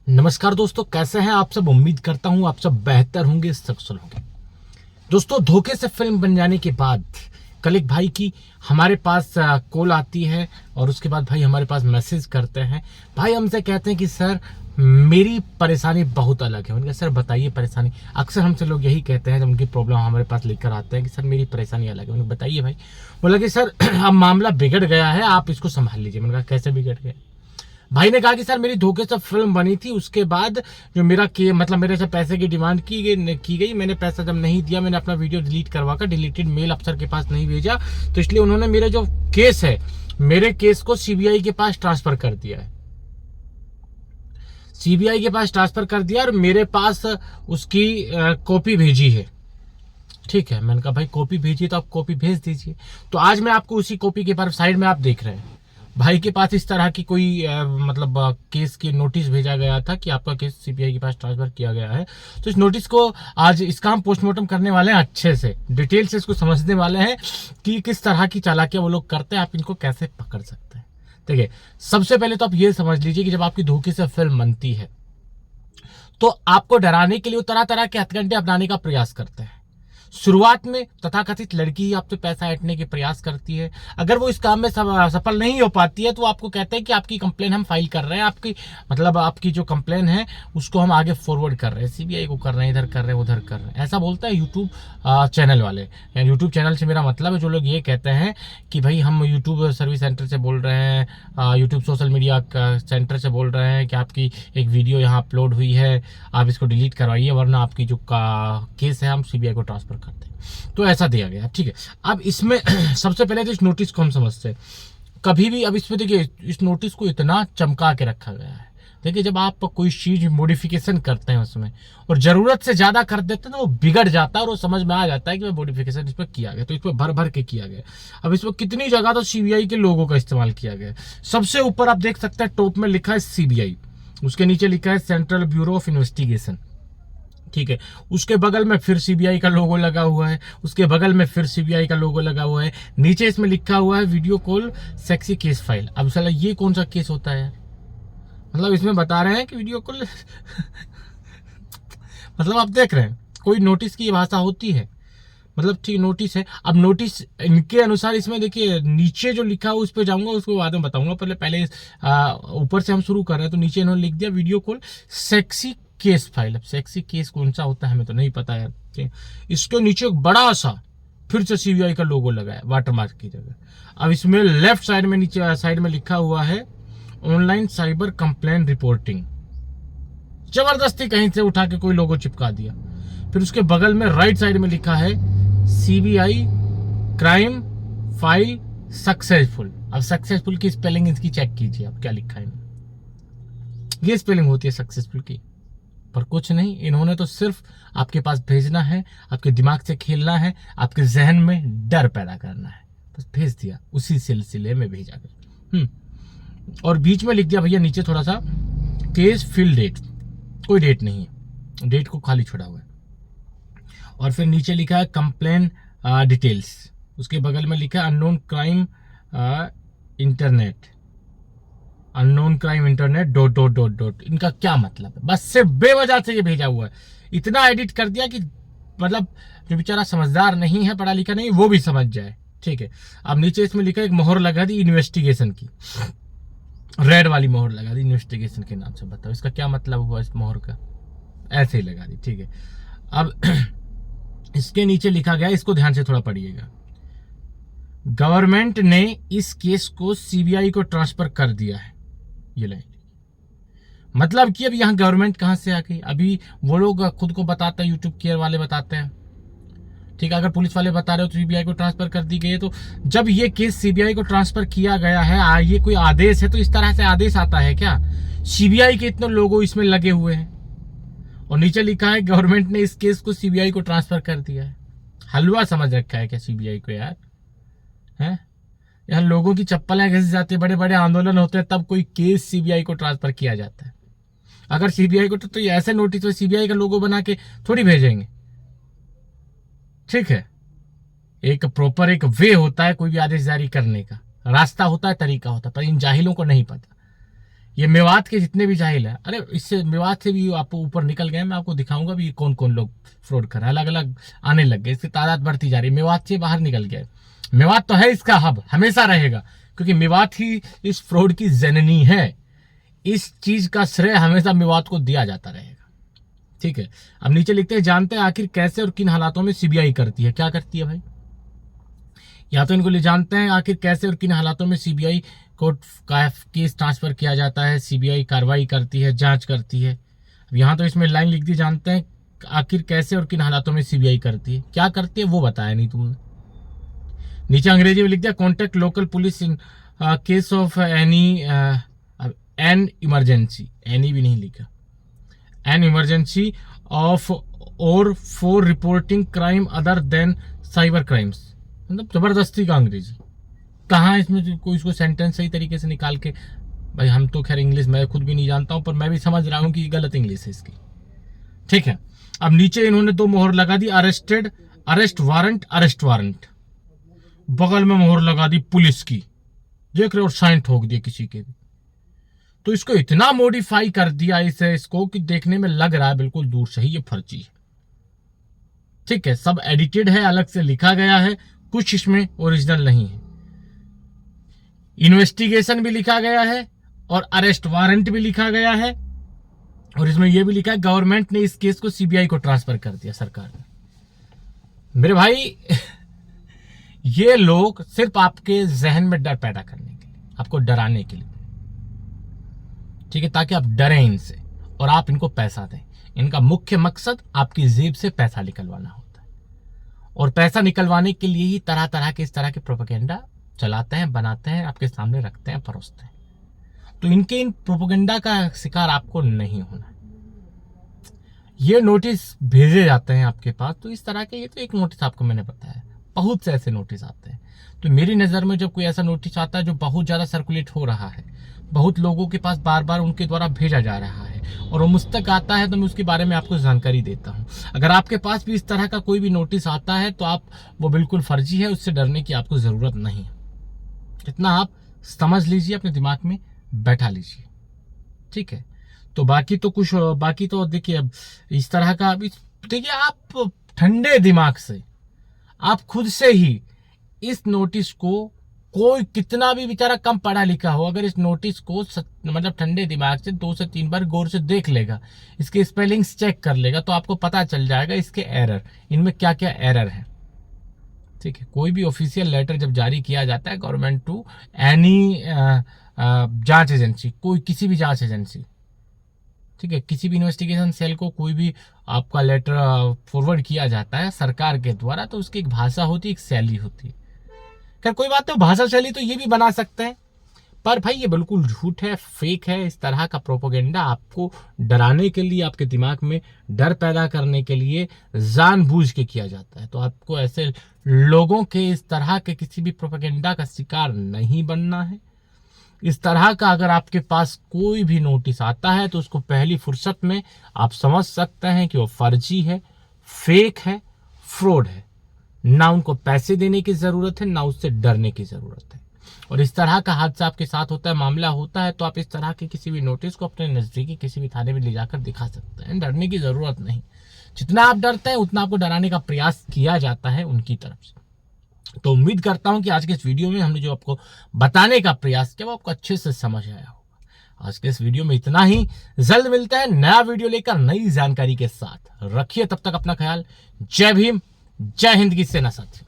नमस्कार दोस्तों, कैसे हैं आप सब। उम्मीद करता हूं आप सब बेहतर होंगे, सकुशल होंगे। दोस्तों, धोखे से फिल्म बन जाने के बाद कल एक भाई की हमारे पास कॉल आती है और उसके बाद भाई हमारे पास मैसेज करते हैं। भाई हमसे कहते हैं कि सर मेरी परेशानी बहुत अलग है। उनके सर बताइए परेशानी। अक्सर हमसे लोग यही कहते हैं जब उनकी प्रॉब्लम हमारे पास लेकर आते हैं कि सर मेरी परेशानी अलग है। उन्हें बताइए भाई। बोला कि सर अब मामला बिगड़ गया है, आप इसको संभाल लीजिए। मैंने कहा कैसे बिगड़ गया। भाई ने कहा कि सर मेरी धोखे से फिल्म बनी थी, उसके बाद जो मेरा मतलब मेरे से पैसे की डिमांड की गई। मैंने पैसा जब नहीं दिया, मैंने अपना वीडियो डिलीट करवा कर डिलीटेड मेल अफसर के पास नहीं भेजा, तो इसलिए उन्होंने मेरे जो केस है, मेरे केस को सीबीआई के पास ट्रांसफर कर दिया है। सीबीआई के पास ट्रांसफर कर दिया और मेरे पास उसकी कॉपी भेजी है। ठीक है, मैंने कहा भाई कॉपी भेजिए तो आप कॉपी भेज दीजिए। तो आज मैं आपको उसी कॉपी के पर साइड में आप देख रहे हैं भाई के पास इस तरह की कोई केस की नोटिस भेजा गया था कि आपका केस सीबीआई के पास ट्रांसफर किया गया है। तो इस नोटिस को आज इसका हम पोस्टमार्टम करने वाले हैं, अच्छे से डिटेल से इसको समझने वाले हैं कि किस तरह की चालाकियां वो लोग करते हैं, आप इनको कैसे पकड़ सकते हैं। देखिए, सबसे पहले तो आप ये समझ लीजिए कि जब आपकी धोखे से फिल्म बनती है तो आपको डराने के लिए वो तरह तरह के हथकंडे अपनाने का प्रयास करते हैं। शुरुआत में तथाकथित लड़की ही आपसे पैसा ऐंठने के प्रयास करती है। अगर वो इस काम में सफल नहीं हो पाती है तो आपको कहते हैं कि आपकी कंप्लेन हम फाइल कर रहे हैं, आपकी जो कंप्लेन है उसको हम आगे फॉरवर्ड कर रहे हैं, सीबीआई को कर रहे हैं, इधर कर रहे हैं, उधर कर रहे हैं। ऐसा बोलता है यूट्यूब चैनल वाले। यूट्यूब चैनल से मेरा मतलब है जो लोग ये कहते हैं कि भाई हम यूट्यूब सर्विस सेंटर से बोल रहे हैं, यूट्यूब सोशल मीडिया सेंटर से बोल रहे हैं कि आपकी एक वीडियो यहाँ अपलोड हुई है, आप इसको डिलीट करवाइए वरना आपकी जो केस है हम सीबीआई को ट्रांसफर करते हैं। तो ऐसा दिया गया। ठीक है, अब इसमें सबसे पहले तो इस नोटिस को हम समझते हैं। कभी भी अब इसमें देखिए, इस नोटिस को इतना चमका के रखा गया है। देखिए, जब आप कोई चीज मॉडिफिकेशन करते हैं उसमें और जरूरत से ज्यादा कर देते हैं तो वो बिगड़ जाता है और वो समझ में आ जाता है कि मॉडिफिकेशन इस पर किया गया, तो इस पर भर भर के किया गया। अब इसमें कितनी जगह तो सीबीआई के लोगों का इस्तेमाल किया गया। सबसे ऊपर आप देख सकते हैं टॉप में लिखा है सीबीआई, उसके नीचे लिखा है सेंट्रल ब्यूरो ऑफ इन्वेस्टिगेशन। ठीक है, उसके बगल में फिर सीबीआई का लोगो लगा हुआ है, उसके बगल में फिर सीबीआई का लोगो लगा हुआ है, नीचे इसमें लिखा हुआ है video call sexy case file. अब साला ये कौन सा केस होता है? मतलब इसमें बता रहे हैं कि वीडियो कॉल मतलब आप देख रहे हैं कोई नोटिस की भाषा होती है। मतलब ठीक नोटिस है। अब नोटिस इनके अनुसार इसमें देखिए नीचे जो लिखा है उस पर जाऊंगा, उसको बाद में बताऊंगा। पहले ऊपर से हम शुरू कर रहे हैं। तो नीचे इन्होंने लिख दिया video call sexy case file. अब सेक्सी केस कौन सा होता है हमें तो नहीं पता है। इसके नीचे एक बड़ा सा फिर से सीबीआई का लोगो लगा है वाटरमार्क की जगह। अब इसमें लेफ्ट साइड में नीचे साइड में लिखा हुआ है ऑनलाइन साइबर कंप्लेंट रिपोर्टिंग। जबरदस्ती कहीं से उठा के कोई लोगो चिपका दिया। फिर उसके बगल में राइट साइड में लिखा है सीबीआई क्राइम फाइल सक्सेसफुल। अब सक्सेसफुल की स्पेलिंग इसकी चेक कीजिए, आप क्या लिखा है। ये स्पेलिंग होती है सक्सेसफुल की, पर कुछ नहीं। इन्होंने तो सिर्फ आपके पास भेजना है, आपके दिमाग से खेलना है, आपके जहन में डर पैदा करना है, बस भेज दिया। उसी सिलसिले में भेजा गया। और बीच में लिख दिया भैया नीचे थोड़ा सा केस फिल डेट। कोई डेट नहीं है, डेट को खाली छोड़ा हुआ है। और फिर नीचे लिखा है कंप्लेन डिटेल्स। उसके बगल में लिखा है unknown crime internet, unknown crime internet dot dot dot dot. इनका क्या मतलब है? बस सिर्फ बेवजह से ये भेजा हुआ है। इतना एडिट कर दिया कि मतलब जो बेचारा समझदार नहीं है, पढ़ा लिखा नहीं, वो भी समझ जाए। ठीक है, अब नीचे इसमें लिखा एक मोहर लगा दी इन्वेस्टिगेशन की, रेड वाली मोहर लगा दी इन्वेस्टिगेशन के नाम से। बताओ इसका क्या मतलब हुआ इस मोहर का? ऐसे ही लगा दी। ठीक है, अब इसके नीचे लिखा गया, इसको ध्यान से थोड़ा पढ़िएगा। गवर्नमेंट ने इस केस को सीबीआई को ट्रांसफर कर दिया है। ये लाइन मतलब कि अब यहां गवर्नमेंट कहां से आ गई? अभी वो लोग खुद को बताते हैं, यूट्यूब केयर वाले बताते हैं। ठीक है, अगर पुलिस वाले बता रहे हो तो सीबीआई को ट्रांसफर कर दी गई है। तो जब ये केस सीबीआई को ट्रांसफर किया गया है, ये कोई आदेश है? तो इस तरह से आदेश आता है क्या? सीबीआई के इतने लोगों इसमें लगे हुए हैं और नीचे लिखा है गवर्नमेंट ने इस केस को सीबीआई को ट्रांसफर कर दिया है। हलवा समझ रखा है क्या सीबीआई को यार? है यहाँ लोगों की चप्पलें घिस जाती है, बड़े बड़े आंदोलन होते हैं, तब कोई केस सीबीआई को ट्रांसफर किया जाता है। अगर सीबीआई को तो ऐसे नोटिस में सीबीआई का लोगो बना के थोड़ी भेजेंगे। ठीक है, एक प्रॉपर एक वे होता है कोई भी आदेश जारी करने का, रास्ता होता है, तरीका होता है, पर इन जाहिलों को नहीं पता। ये मेवात के जितने भी जाहिल है, अरे इससे मेवात से भी आप ऊपर निकल गए। मैं आपको दिखाऊंगा भी कौन कौन लोग फ्रॉड कर रहे हैं, अलग अलग आने लग गए, इसकी तादाद बढ़ती जा रही है। मेवात से बाहर निकल गए। मेवात तो है इसका हब, हमेशा रहेगा, क्योंकि मेवात ही इस फ्रॉड की जननी है। इस चीज का श्रेय हमेशा मेवात को दिया जाता रहेगा। ठीक है, अब नीचे लिखते हैं, जानते हैं आखिर कैसे और किन हालातों में सीबीआई करती है। क्या करती है भाई, या तो इनको ले जानते हैं आखिर कैसे और किन हालातों में सीबीआई को केस ट्रांसफर किया जाता है, सीबीआई कार्रवाई करती है, जांच करती है। अब यहाँ तो इसमें लाइन लिख दी, जानते हैं आखिर कैसे और किन हालातों में सीबीआई करती है। क्या करती है वो बताया नहीं तुमने। नीचे अंग्रेजी में लिख दिया, contact local police in case of an emergency, any भी नहीं लिखा, एन इमरजेंसी ऑफ और for reporting crime other than cyber crimes. मतलब जबरदस्ती का अंग्रेजी कहाँ, इसमें कोई इसको सेंटेंस सही तरीके से निकाल के, भाई हम तो खैर इंग्लिश मैं खुद भी नहीं जानता हूं, पर मैं भी समझ रहा हूं कि गलत इंग्लिश है इसकी। ठीक है, अब नीचे इन्होंने 2 मोहर लगा दी, arrested, arrest warrant, arrest warrant, बगल में मोहर लगा दी पुलिस की, देख रहे हो, और साइन ठोक दिए किसी के भी। तो इसको इतना मॉडिफाई कर दिया इसको कि देखने में लग रहा है बिल्कुल दूर से ही ये फर्जी है। ठीक है, सब एडिटेड है, अलग से लिखा गया है, कुछ इसमें ओरिजिनल नहीं है। इन्वेस्टिगेशन भी लिखा गया है और अरेस्ट वारंट भी लिखा गया है, और इसमें यह भी लिखा है गवर्नमेंट ने इस केस को सीबीआई को ट्रांसफर कर दिया, सरकार ने। मेरे भाई ये लोग सिर्फ आपके जहन में डर पैदा करने के लिए, आपको डराने के लिए, ठीक है, ताकि आप डरें इनसे और आप इनको पैसा दें। इनका मुख्य मकसद आपकी जेब से पैसा निकलवाना होता है, और पैसा निकलवाने के लिए ही तरह तरह के इस तरह के प्रोपेगेंडा चलाते हैं, बनाते हैं, आपके सामने रखते हैं, परोसते हैं। तो इनके इन प्रोपेगेंडा का शिकार आपको नहीं होना है। ये नोटिस भेजे जाते हैं आपके पास, तो इस तरह के, ये तो एक नोटिस आपको मैंने बताया, बहुत से ऐसे नोटिस आते हैं। तो मेरी नज़र में जब कोई ऐसा नोटिस आता है जो बहुत ज़्यादा सर्कुलेट हो रहा है, बहुत लोगों के पास बार बार उनके द्वारा भेजा जा रहा है, और वो मुझ तक आता है, तो मैं उसके बारे में आपको जानकारी देता हूँ। अगर आपके पास भी इस तरह का कोई भी नोटिस आता है तो आप, वो बिल्कुल फर्जी है, उससे डरने की आपको ज़रूरत नहीं है। इतना आप समझ लीजिए, अपने दिमाग में बैठा लीजिए। ठीक है, तो बाकी तो देखिए, अब इस तरह का, देखिए आप ठंडे दिमाग से, आप खुद से ही इस नोटिस को, कोई कितना भी बेचारा कम पढ़ा लिखा हो, अगर इस नोटिस को मतलब ठंडे दिमाग से 2 से 3 बार गौर से देख लेगा, इसके स्पेलिंग्स चेक कर लेगा, तो आपको पता चल जाएगा इसके एरर, इनमें क्या क्या एरर है। ठीक है, कोई भी ऑफिशियल लेटर जब जारी किया जाता है गवर्नमेंट टू एनी जांच एजेंसी, कोई किसी भी जांच एजेंसी, ठीक है, किसी भी इन्वेस्टिगेशन सेल को कोई भी आपका लेटर फॉरवर्ड किया जाता है सरकार के द्वारा, तो उसकी एक भाषा होती है, एक शैली होती है। खैर कोई बात नहीं, भाषा शैली तो ये भी बना सकते हैं, पर भाई ये बिल्कुल झूठ है, फेक है। इस तरह का प्रोपेगेंडा आपको डराने के लिए, आपके दिमाग में डर पैदा करने के लिए जानबूझ के किया जाता है। तो आपको ऐसे लोगों के इस तरह के किसी भी प्रोपेगेंडा का शिकार नहीं बनना है। इस तरह का अगर आपके पास कोई भी नोटिस आता है तो उसको पहली फुर्सत में आप समझ सकते हैं कि वो फर्जी है, फेक है, फ्रॉड है। ना उनको पैसे देने की जरूरत है, ना उससे डरने की जरूरत है। और इस तरह का हादसा आपके साथ होता है, मामला होता है, तो आप इस तरह के किसी भी नोटिस को अपने नजदीकी किसी भी थाने में ले जाकर दिखा सकते हैं। डरने की जरूरत नहीं, जितना आप डरते हैं उतना आपको डराने का प्रयास किया जाता है उनकी तरफ से। तो उम्मीद करता हूं कि आज के इस वीडियो में हमने जो आपको बताने का प्रयास किया वो आपको अच्छे से समझ आया होगा। आज के इस वीडियो में इतना ही, जल्द मिलते हैं नया वीडियो लेकर नई जानकारी के साथ। रखिए तब तक अपना ख्याल। जय भीम, जय हिंद की सेना साथियों।